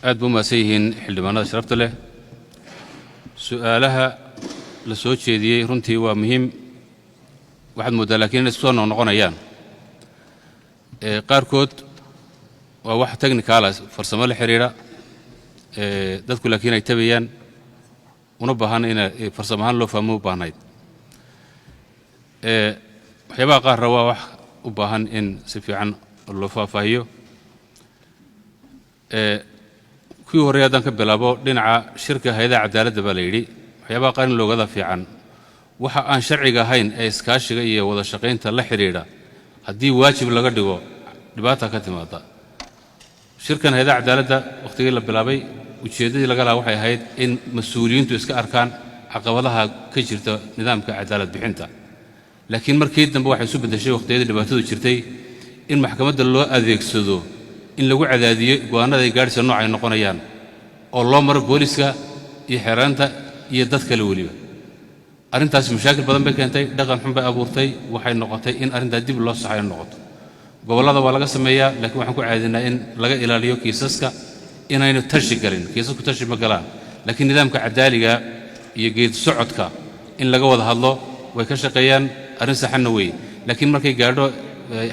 aad buu maasayhiin xildhibaanada sharafta leh su'aalaha la soo jeediyey runtii waa muhiim waxaad moodaa laakiin inay isku soo noqonayaan qaarkood waa wax technical farsamo la xiriira dadku laakiin ay tabayaan una baahan in farsamo ahaan loo fahmo u baahnayd waxyaabaha qaarna waa wax u baahan in si fiican loo faahfaahiyo kuwii horey haddaan ka bilaabo dhinaca shirka hay'adaha cadaaladda baa la yidhi waxyaabaha qaar in loogada fiican waxa aan sharciga ahayn ee iskaashiga iyo wada shaqaynta la xiriira haddii waajib laga dhigo dhibaata ka timaada shirkan hay'adaha cadaaladda waqtigii la bilaabay ujeeddadii laga lahaa waxay ahayd in mas'uuliyiintu iska arkaan caqabadaha ka jirta nidaamka cadaalad bixinta laakiin markii dambe waxay isu beddeshay waqtiyadii dhibaatadu jirtay in maxkamadda loo adeegsado in lagu cadaadiyo go'aanada ay gaadhaysa nooc ay noqonayaan oo loo maro booliska iyo xeeraanta iyo dad kale weliba arrintaasi mashaakil badan bay keentay dhaqan xun bay abuurtay waxay noqotay in arrintaa dib loo saxayo noqoto gobollada waa laga sameeyaa laakiin waxaan ku caadinaa in laga ilaaliyo kiisaska inaynu tashi galin kiisasku tashi ma galaan laakiin nidaamka cadaaliga iyo geed socodka in laga wada hadlo way ka shaqeeyaan arrin saxanna weeye laakiin markay gaadho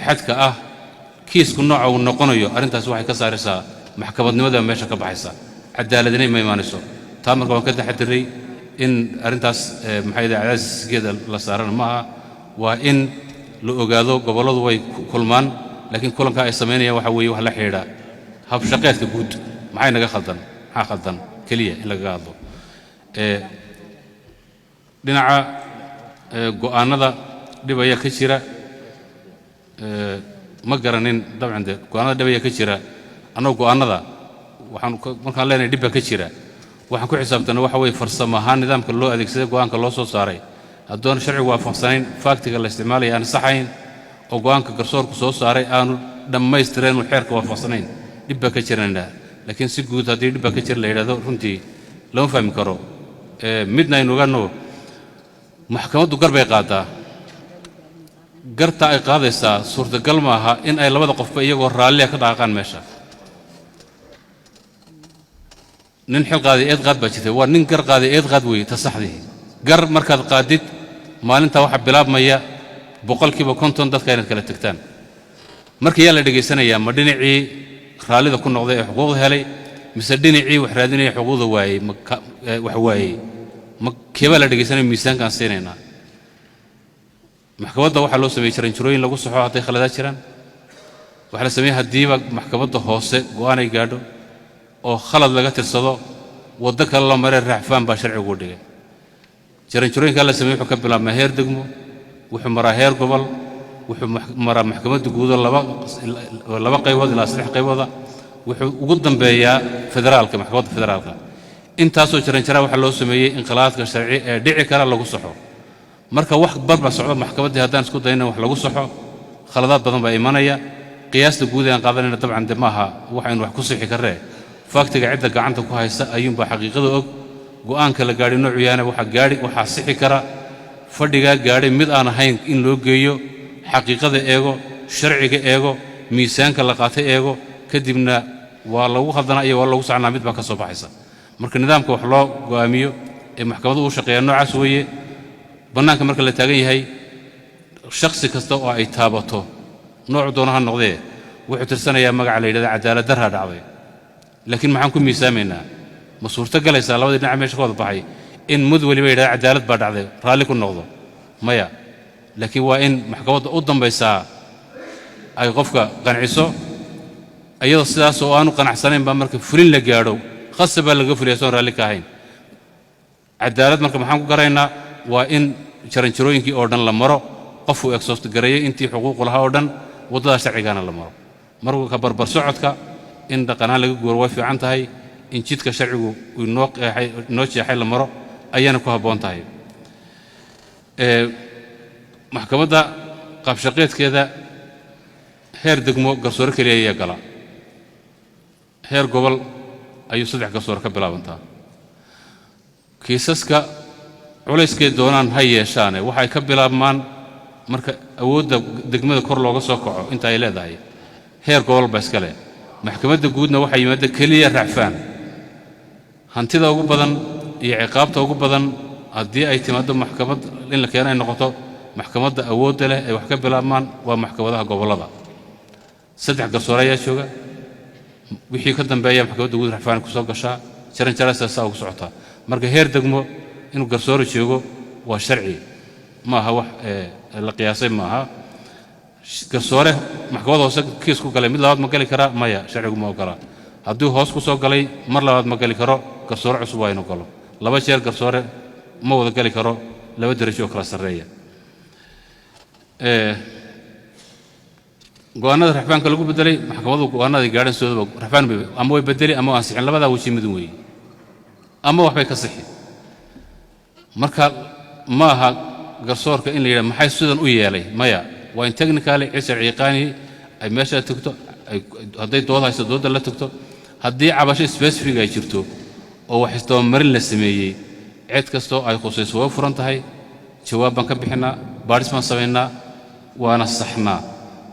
xadka ah kiisku nooca uu noqonayo arrintaas waxay ka saaraysaa maxkamadnimada meesha ka baxaysa cadaaladnimo ma imaanayso taa marka waan ka taxadiray in arrintaas maxay cadaadiskeeda la saarana maaha waa in la ogaado gobolladu way kulmaan laakiin kulanka ay samaynayaan waxa weeye wax la xidhiidha habshaqeedka guud maxay naga khaldan maxaa khaldan keliya in lagaga hadlo dhinaca go'aanada dhib ayaa ka jira ma garanin dabcan de go'aanada dhib ayaa ka jira annagoo go'aanada markaan leenahay dhib baa ka jira waxaan ku xisaabtanay waxa weeye farsamo ahaan nidaamka loo adeegsaday go'aanka loo soo saaray haddoon sharcigu waafaqsanayn faaktiga la isticmaalaya aan saxayn oo go'aanka garsoorku soo saaray aanu dhammaystireen uu xeerka waafaqsanayn dhib baa ka jirana laakiin si guud haddii dhib baa ka jira la yidhahdo runtii lama fahmi karo midna aynu ogaanno maxkamaddu gar bay qaadaa garta ay qaadaysaa suurtagal maaha in ay labada qofba iyagoo raalliya ka dhaqaaqaan meesha nin xil qaaday eed qaad baa jirtay waa nin gar qaaday eed qaad weeye ta saxdii gar markaad qaadid maalintaa waxaa bilaabmaya boqolkiiba 50 dadka inaad kala tagtaan marka yaa la dhegaysanayaa ma dhinacii raallida ku noqday ee xuquuqda helay mise dhinacii wax raadinaya xuquuqda waayey wax waayey ma keebaa la dhegaysanaya miisaankaan siinaynaa maxkamadda waxaa loo sameeyey jaranjarooyin lagu saxo hadday khaladaad jiraan waxaa la sameeyey haddiiba maxkamadda hoose go'aanay gaadho oo khalad laga tirsado waddo kale la maree raacfaan baa sharcigu dhigay jaranjarooyinkaa la sameeyey wuxuu ka bilaabmaa heer degmo wuxuu maraa heer gobol wuxuu maraa maxkamadda guudo laba qaybood ilaa 3 qaybooda wuxuu ugu dambeeyaa federaalka maxkamadda federaalka intaasoo jaranjaraa waxaa loo sameeyey inqilaadka sharci ee dhici kara lagu saxo marka wax barba socdo maxkamaddii haddaan isku dayna wax lagu saxo khaladaad badan baa imanaya qiyaasta guud ee aan qaadanayna dabcan de maaha waxaynu wax ku sixi karree faaktiga cidda gacanta ku haysta ayuunbaa xaqiiqada og go'aanka la gaadhay noocu yaana waxaa sixi kara fadhigaa gaadhay mid aan ahayn in loo geeyo xaqiiqada eego sharciga eego miisaanka la qaatay eego kadibna waa lagu khaldanaa iyo waa lagu sacnaa mid baa ka soo baxaysa marka nidaamka wax loo go'aamiyo ee maxkamaddu u shaqeeya noocaas weeye bannaanka marka la taagan yahay shakhsi kasta oo ay taabato noocu doona ha noqdee wuxuu tirsanayaa magaca la yidhahda cadaalad darraa dhacday laakiin maxaan ku miisaamaynaa ma suurto galaysaa labadii dhinac meesha ka wada baxay in mud weliba yidhahda cadaalad baa dhacday raalli ku noqdo maya laakiin waa in maxkamadda u dambaysaa ay qofka qanciso iyadoo sidaas oo aanu qanacsanayn baa marka fulin la gaadho khasab baa laga fuliyaa soon raalli ka ahayn cadaalad marka maxaan ku garaynaa waa in jaranjarooyinkii oo dhan la maro qofuu exhaust gareeyey intii xuquuqu lahaa oo dhan waddada sharcigaana la maro marka barbar socodka in dhaqanaan laga guuro way fiican tahay in jidka sharcigu inoo jeexay la maro ayaana ku habboon tahay maxkamadda qaabshaqeedkeeda heer degmo garsoore keliya ayaa gala heer gobol ayuu 3 garsoore ka bilaabantaa kiisaska culayskay doonaan ha yeeshaane waxay ka bilaabmaan marka awoodda degmada kor looga soo kaco inta ay leedahay heer gobol baa iska leh maxkamadda guudna waxa yimaada kaliya racfaan hantida ugu badan iyo ciqaabta ugu badan haddii ay timaado maxkamad in la keeno ay noqoto maxkamadda awoodda leh ay wax ka bilaabmaan waa maxkamadaha gobollada 3 garsoore ayaa jooga wixii ka dambeeya maxkamadda guud racfaan ku soo gashaa jaran jaraysa ugu socota marka heer degmo inuu garsoore joogo waa sharci ma aha wax la qiyaasay ma aha garsoore maxkamadda hoose kiis ku galay mid labaad ma gali karaa maya sharcigu ma ogola haddii hoos ku soo galay mar labaad ma gali karo garsoore cusub waa inuu galo 2 jeer garsoore ma wada gali karo 2 darajo oo kala sarreeya go'aanada racfaanka lagu bedelay maxkamaddu go'aanada gaadhan soo racfaan ama way bedeli ama ansixin labada waji mid weey ama waxbay ka sixi marka ma aha garsoorka in la yiraahdo maxay sidan u yeelay maya waa in technically sharci qaani ay meesha tagto hadday dood hayso doodda la tagto haddii cabasho specific ay jirto oo wax istoo marin la sameeyay cid kasto ay khusayso waa furan tahay jawaaban ka bixinaa baarisman sameynaa waana saxnaa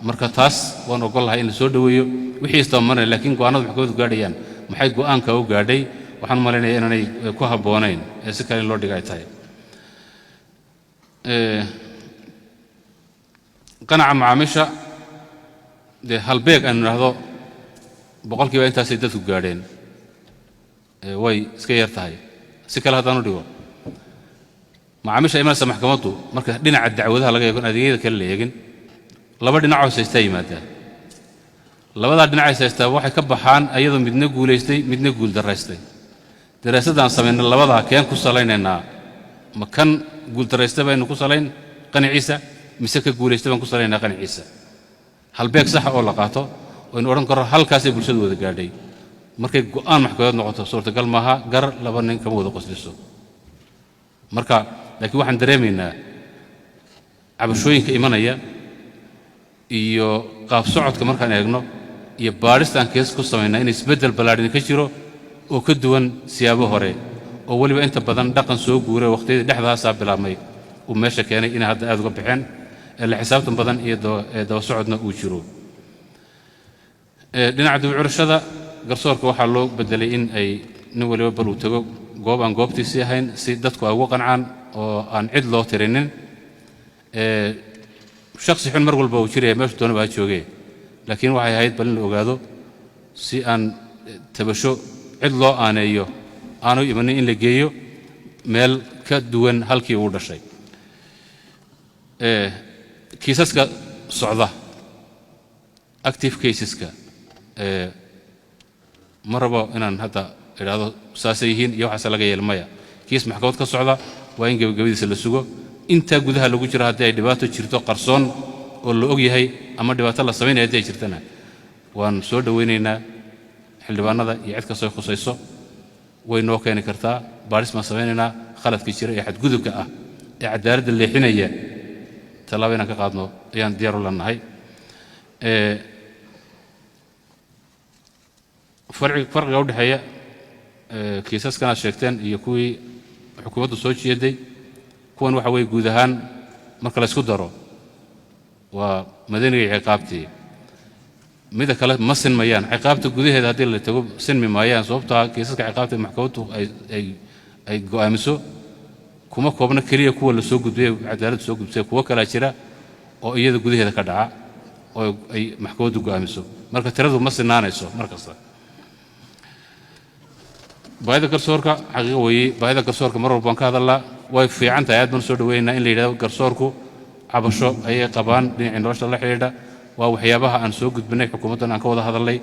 marka taas waan ogolahay in la soo dhaweeyo wixii istoo marin laakiin go'aanada maxkamaddu gaadhayaan maxay go'aanka u gaadhay waxaan maleynayaa inay ku habboonayn ee si kale loo dhigay tahay qanaca macaamiisha de halbeeg aan niraahdo boqolkiiba intaas ay dadku gaadheen way iska yar tahay si kale haddaan u dhigo macaamiisha imanaysa maxkamaddu marka dhinaca dacwadaha laga eego adeegyada kale la eegin laba dhinac oo saysta yimaadaan labada dhinac saysta waxay ka baxaan ayadoo midna guuleystay midna guul daraystay daraasadaan sameeyna labada keen ku saleynaynaa ma kan guul daraystay baynu ku saleyn qaniciisa mise ka guuleystay baan ku saleynaa qaniciisa halbeeg sax oo la qaato oo in oran karo halkaas ay bulshadu wada gaadhay markay go'aan maxkamad noqoto suurtagal maaha gar laba nin kama wada qosliso marka laakiin waxaan dareemaynaa cabashooyinka imanaya iyo qaab socodka markaan eegno iyo baaristaan kees ku sameynaa in isbeddel ballaarin ka jiro oo ka duwan siyaabo hore oo waliba inta badan dhaqan soo guuray waqtiyada dhexdaasa bilaabmay uu meesha keenay in hadda aad uga bixeen la xisaabtan badan iyo daba socodna uu jiro dhinaca dib u curashada garsoorka waxaa loo bedelay in ay nin waliba bal uu tago goob aan goobtiisii ahayn si dadku ay ugu qancaan oo aan cid loo tirinin shakhsi xun mar walba uu jiraya meeshu doonaba ha joogee laakiin waxay ahayd bal in la ogaado si aan tabasho cid loo aaneeyo aanu imanin in la geeyo meel ka duwan halkii uu dhashay kiisaska socda active caseska ma rabo inaan hadda idhaahdo saasay yihiin iyo waxaase laga yeelmaya kiis maxkamad ka socda waa in gabagabadiisa la sugo intaa gudaha lagu jiro haddii ay dhibaato jirto qarsoon oo la og yahay ama dhibaato la samaynaya haddii ay jirtana waan soo dhowaynaynaa xildhibaanada iyo cid kastoo khusayso way noo keeni kartaa baaris baan samaynaynaa khaladka jira ee xadgudubka ah ee cadaaladda leexinaya tallaabo inaan ka qaadno ayaan diyaar u lanahay farqiga u dhexeeya kiisaskan aad sheegteen iyo kuwii xukuumaddu soo jeeday kuwan waxa weeye guud ahaan marka la isku daro waa madaniga iyo ciqaabtii mida kale ma sinmayaan ciqaabta gudaheeda haddii la tago sinmi maayaan sababtaa kiisaska ciqaabta maxkamaddu ay go'aamiso kuma koobna keliya kuwa la soo gudbiyey cadaaladdu soo gudbisay kuwo kalaa jira oo iyada gudaheeda ka dhaca oo ay maxkamaddu go'aamiso marka tiradu ma sinaanayso mar kasta baahida garsoorka xaqiiqo weeye baahida garsoorka mar walba waan ka hadalnaa way fiican tahay aad baan soo dhaweynaynaa in la yidhahdo garsoorku cabasho ayay qabaan dhinacii nolosha la xidhiidha waa waxyaabaha aan soo gudbinay xukuumaddan aan ka wada hadalnay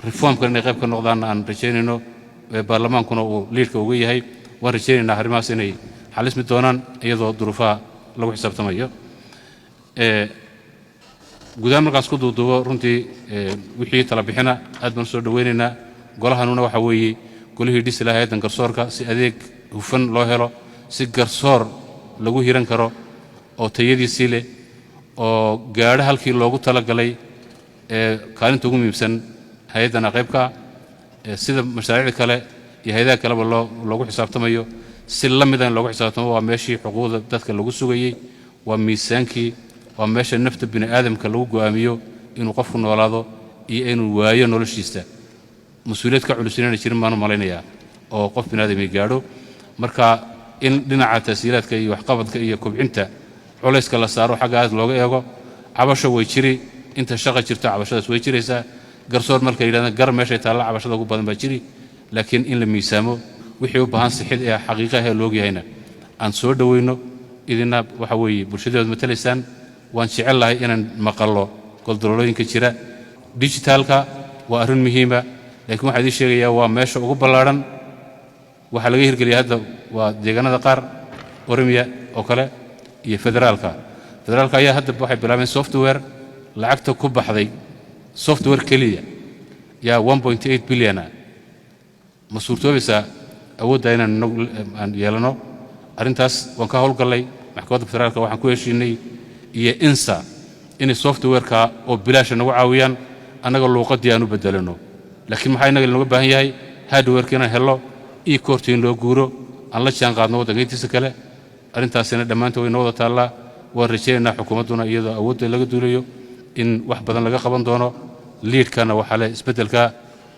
reformkan inay qayb ka noqdaanna aan rajaynayno baarlamaankuna uu liidhka uga yahay waan rajaynaynaa arrimahaas inay xalismi doonaan iyadoo duruufaha lagu xisaabtamayo gudahaan markaas ku duuduubo runtii wixii tala bixina aad baan soo dhaweynaynaa golahanuna waxa weeye golihii dhisi lahaa hay'addan garsoorka si adeeg hufan loo helo si garsoor lagu hiran karo oo tayadiisii leh oo gaadho halkii loogu talagalay kaalinta ugu muhiimsan hay'addana qaybka sida mashaariicda kale iyo hay'adaha kaleba loogu xisaabtamayo si la mida in loogu xisaabtamo waa meeshii xuquuqda dadka lagu sugayey waa miisaankii waa meesha nafta bini aadamka lagu go'aamiyo inuu qofku noolaado iyo inuu waayo noloshiisa مسؤوليات كعلوسين شيرين ما نمالينيا أو قف من هذا ميجارو مركا إن دنا تسهيلات كي وحقبض كي كوبعنتا عليس كلا صاروا حاجات لوجا يجو عبشة ويشري أنت شغل شرت عبشة ويشري سا قرصور ملك إلى جر ماشي طلع عبشة لوجو بدن بيشري لكن إن لم يسامو وحيو بهان صحيح حقيقة هي لوجي هنا أنصور دوينو إذن وحوي برشيد مثلسان وانشع الله إن مقالو كل دولارين كشراء ديجيتال كا وأرن مهمة لكن واحد الشيء يا ماشى أقوى بلارن وحلاقيه الكليه هذا وديجانا ذكر أورميا أوكلا يفدرالكا فدرالكا يا هذا واحد بلامن سوفت وير لعقته كوب حذي سوفت وير كليه يا 1.8 بليون مسؤولته بس أود دينا نقول يلانو أرنتاس وانكهول قلي محكمة فدرالكا وحن كويش إني ينسى إن السوفت وير كا أو بلاش نوعاويا أنا قال له قد يانو بدلنو لكن ما حينا قلنا بهاي هاي هادوير كنا هلا كورتين لو جورو الله شان قادنا ودقيت سكله أرنت السنة دمانته وينوضة الله ورجينا حكومتنا إذا أود لقى دوليو إن واحد بدن لقى قبض دونه ليد كان وحلا إسبدل كا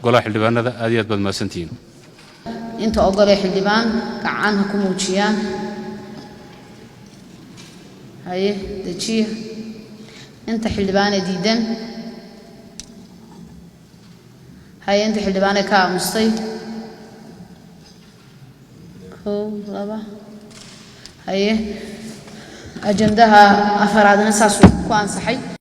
قلا حلبان هذا أديات بدل ما سنتين أنت أقول حلبان كعنها كموتشيان هاي دشيء أنت حلبان ديدن هاي أنت حلبانة كامستي كو ربع هاي أجندها أفرادنا ساسو كوان صحي